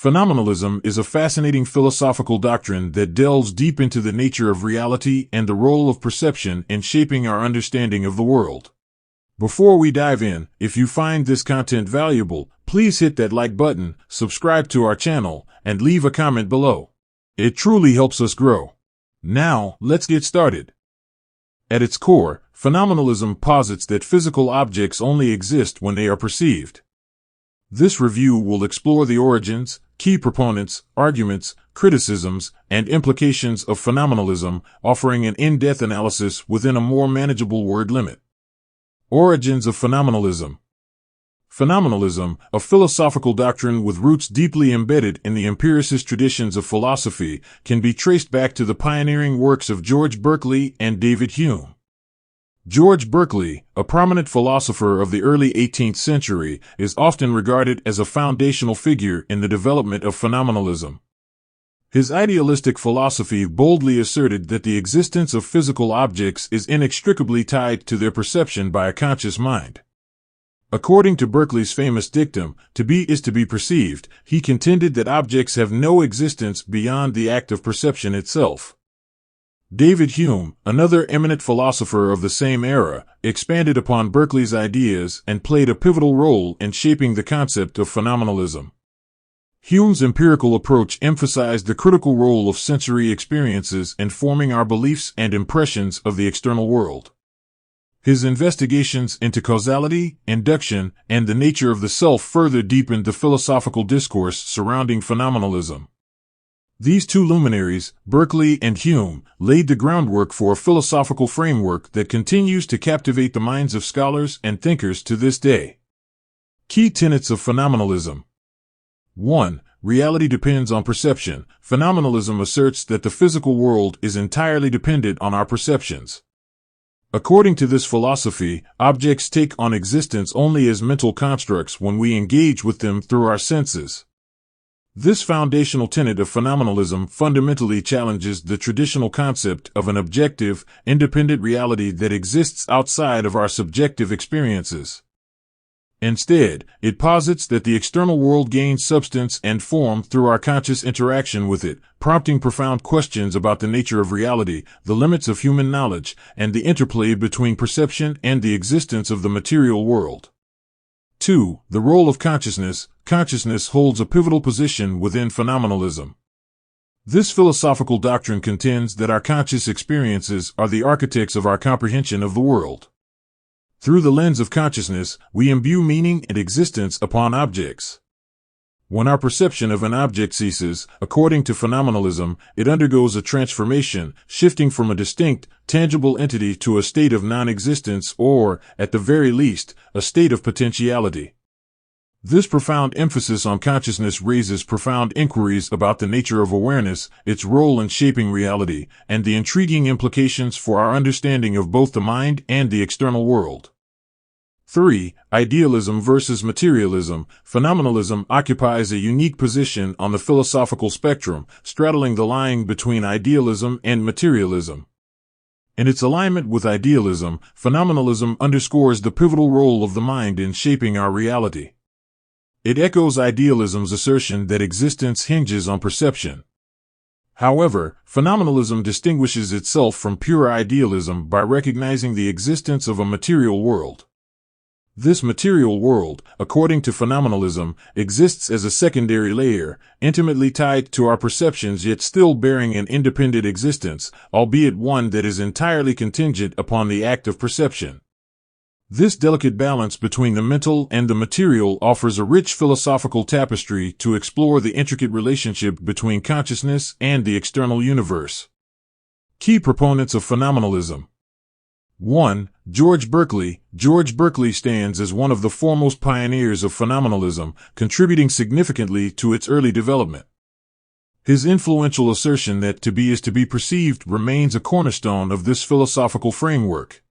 Phenomenalism is a fascinating philosophical doctrine that delves deep into the nature of reality and the role of perception in shaping our understanding of the world. Before we dive in, if you find this content valuable, please hit that like button, subscribe to our channel, and leave a comment below. It truly helps us grow. Now, let's get started. At its core, phenomenalism posits that physical objects only exist when they are perceived. This review will explore the origins, key proponents, arguments, criticisms, and implications of phenomenalism, offering an in-depth analysis within a more manageable word limit. Origins of phenomenalism. Phenomenalism, a philosophical doctrine with roots deeply embedded in the empiricist traditions of philosophy, can be traced back to the pioneering works of George Berkeley and David Hume. George Berkeley, a prominent philosopher of the early 18th century, is often regarded as a foundational figure in the development of phenomenalism. His idealistic philosophy boldly asserted that the existence of physical objects is inextricably tied to their perception by a conscious mind. According to Berkeley's famous dictum, "To be is to be perceived," he contended that objects have no existence beyond the act of perception itself. David Hume, another eminent philosopher of the same era, expanded upon Berkeley's ideas and played a pivotal role in shaping the concept of phenomenalism. Hume's empirical approach emphasized the critical role of sensory experiences in forming our beliefs and impressions of the external world. His investigations into causality, induction, and the nature of the self further deepened the philosophical discourse surrounding phenomenalism. These two luminaries, Berkeley and Hume, laid the groundwork for a philosophical framework that continues to captivate the minds of scholars and thinkers to this day. Key tenets of phenomenalism. 1. Reality depends on perception. Phenomenalism asserts that the physical world is entirely dependent on our perceptions. According to this philosophy, objects take on existence only as mental constructs when we engage with them through our senses. This foundational tenet of phenomenalism fundamentally challenges the traditional concept of an objective, independent reality that exists outside of our subjective experiences. Instead, it posits that the external world gains substance and form through our conscious interaction with it, prompting profound questions about the nature of reality, the limits of human knowledge, and the interplay between perception and the existence of the material world. 2. The role of consciousness. Consciousness holds a pivotal position within phenomenalism. This philosophical doctrine contends that our conscious experiences are the architects of our comprehension of the world. Through the lens of consciousness, we imbue meaning and existence upon objects. When our perception of an object ceases, according to phenomenalism, it undergoes a transformation, shifting from a distinct, tangible entity to a state of non-existence or, at the very least, a state of potentiality. This profound emphasis on consciousness raises profound inquiries about the nature of awareness, its role in shaping reality, and the intriguing implications for our understanding of both the mind and the external world. 3. Idealism versus materialism. Phenomenalism occupies a unique position on the philosophical spectrum, straddling the line between idealism and materialism. In its alignment with idealism, phenomenalism underscores the pivotal role of the mind in shaping our reality. It echoes idealism's assertion that existence hinges on perception. However, phenomenalism distinguishes itself from pure idealism by recognizing the existence of a material world. This material world, according to phenomenalism, exists as a secondary layer, intimately tied to our perceptions yet still bearing an independent existence, albeit one that is entirely contingent upon the act of perception. This delicate balance between the mental and the material offers a rich philosophical tapestry to explore the intricate relationship between consciousness and the external universe. Key proponents of phenomenalism. 1. George Berkeley. George Berkeley stands as one of the foremost pioneers of phenomenalism, contributing significantly to its early development. His influential assertion that to be is to be perceived remains a cornerstone of this philosophical framework.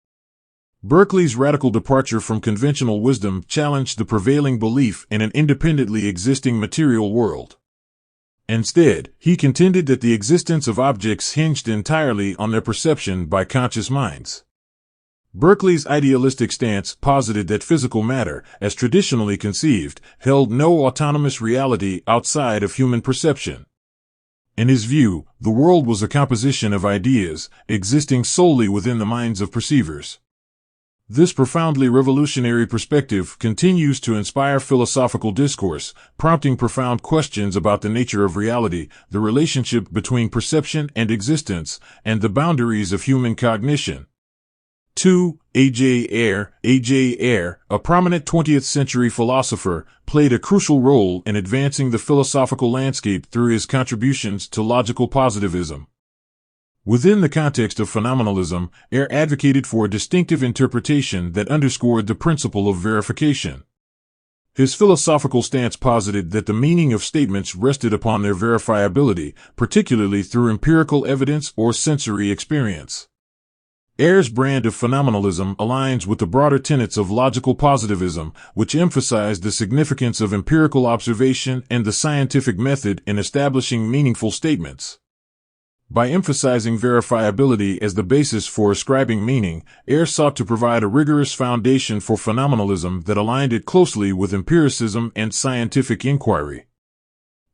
Berkeley's radical departure from conventional wisdom challenged the prevailing belief in an independently existing material world. Instead, he contended that the existence of objects hinged entirely on their perception by conscious minds. Berkeley's idealistic stance posited that physical matter, as traditionally conceived, held no autonomous reality outside of human perception. In his view, the world was a composition of ideas, existing solely within the minds of perceivers. This profoundly revolutionary perspective continues to inspire philosophical discourse, prompting profound questions about the nature of reality, the relationship between perception and existence, and the boundaries of human cognition. 2. A.J. Ayer, a prominent 20th century philosopher, played a crucial role in advancing the philosophical landscape through his contributions to logical positivism. Within the context of phenomenalism, Ayer advocated for a distinctive interpretation that underscored the principle of verification. His philosophical stance posited that the meaning of statements rested upon their verifiability, particularly through empirical evidence or sensory experience. Ayer's brand of phenomenalism aligns with the broader tenets of logical positivism, which emphasize the significance of empirical observation and the scientific method in establishing meaningful statements. By emphasizing verifiability as the basis for ascribing meaning, Ayer sought to provide a rigorous foundation for phenomenalism that aligned it closely with empiricism and scientific inquiry.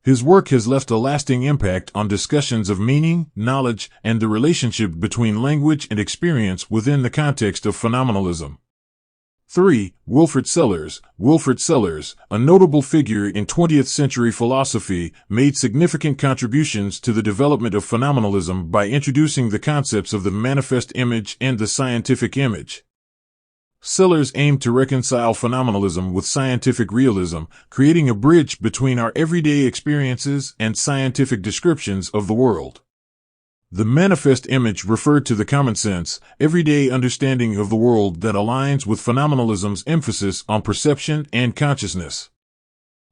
His work has left a lasting impact on discussions of meaning, knowledge, and the relationship between language and experience within the context of phenomenalism. 3. Wilfrid Sellars, a notable figure in 20th century philosophy, made significant contributions to the development of phenomenalism by introducing the concepts of the manifest image and the scientific image. Sellars aimed to reconcile phenomenalism with scientific realism, creating a bridge between our everyday experiences and scientific descriptions of the world. The manifest image referred to the common sense, everyday understanding of the world that aligns with phenomenalism's emphasis on perception and consciousness.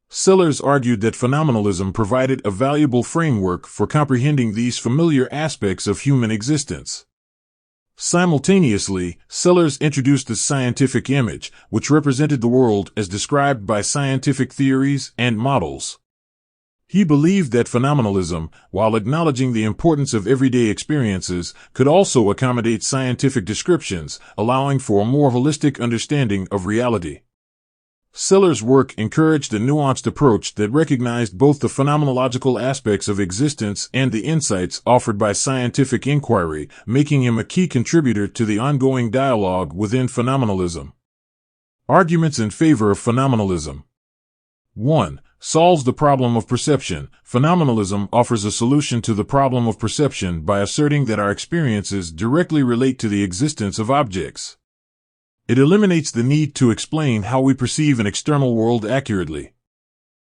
Sellars argued that phenomenalism provided a valuable framework for comprehending these familiar aspects of human existence. Simultaneously, Sellars introduced the scientific image, which represented the world as described by scientific theories and models. He believed that phenomenalism, while acknowledging the importance of everyday experiences, could also accommodate scientific descriptions, allowing for a more holistic understanding of reality. Sellars' work encouraged a nuanced approach that recognized both the phenomenological aspects of existence and the insights offered by scientific inquiry, making him a key contributor to the ongoing dialogue within phenomenalism. Arguments in favor of phenomenalism. 1. Solves the problem of perception. Phenomenalism offers a solution to the problem of perception by asserting that our experiences directly relate to the existence of objects. It eliminates the need to explain how we perceive an external world accurately.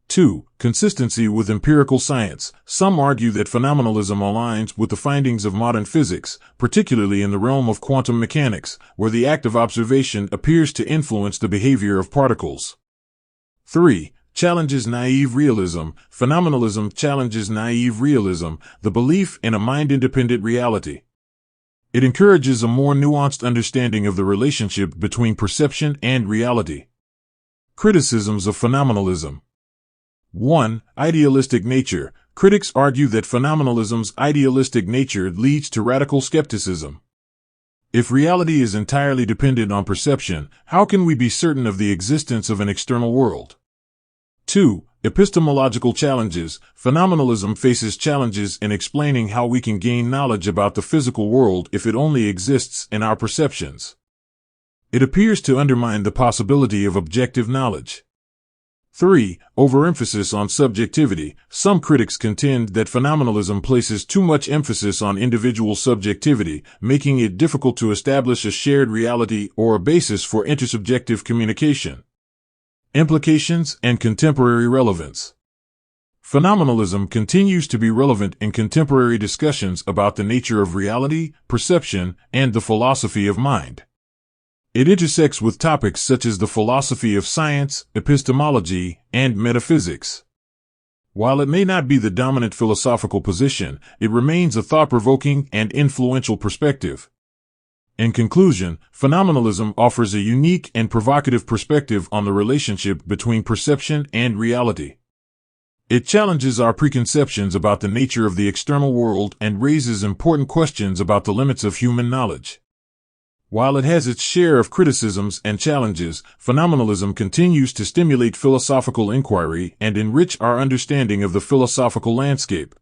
2. Consistency with empirical science. Some argue that phenomenalism aligns with the findings of modern physics, particularly in the realm of quantum mechanics, where the act of observation appears to influence the behavior of particles. 3. Challenges naive realism. Phenomenalism challenges naive realism, the belief in a mind-independent reality. It encourages a more nuanced understanding of the relationship between perception and reality. Criticisms of phenomenalism. 1. Idealistic nature. Critics argue that phenomenalism's idealistic nature leads to radical skepticism. If reality is entirely dependent on perception, how can we be certain of the existence of an external world? 2. Epistemological challenges. Phenomenalism faces challenges in explaining how we can gain knowledge about the physical world if it only exists in our perceptions. It appears to undermine the possibility of objective knowledge. 3. Overemphasis on subjectivity. Some critics contend that phenomenalism places too much emphasis on individual subjectivity, making it difficult to establish a shared reality or a basis for intersubjective communication. Implications and contemporary relevance. Phenomenalism continues to be relevant in contemporary discussions about the nature of reality, perception, and the philosophy of mind. It intersects with topics such as the philosophy of science, epistemology, and metaphysics. While it may not be the dominant philosophical position, it remains a thought-provoking and influential perspective. In conclusion, phenomenalism offers a unique and provocative perspective on the relationship between perception and reality. It challenges our preconceptions about the nature of the external world and raises important questions about the limits of human knowledge. While it has its share of criticisms and challenges, phenomenalism continues to stimulate philosophical inquiry and enrich our understanding of the philosophical landscape.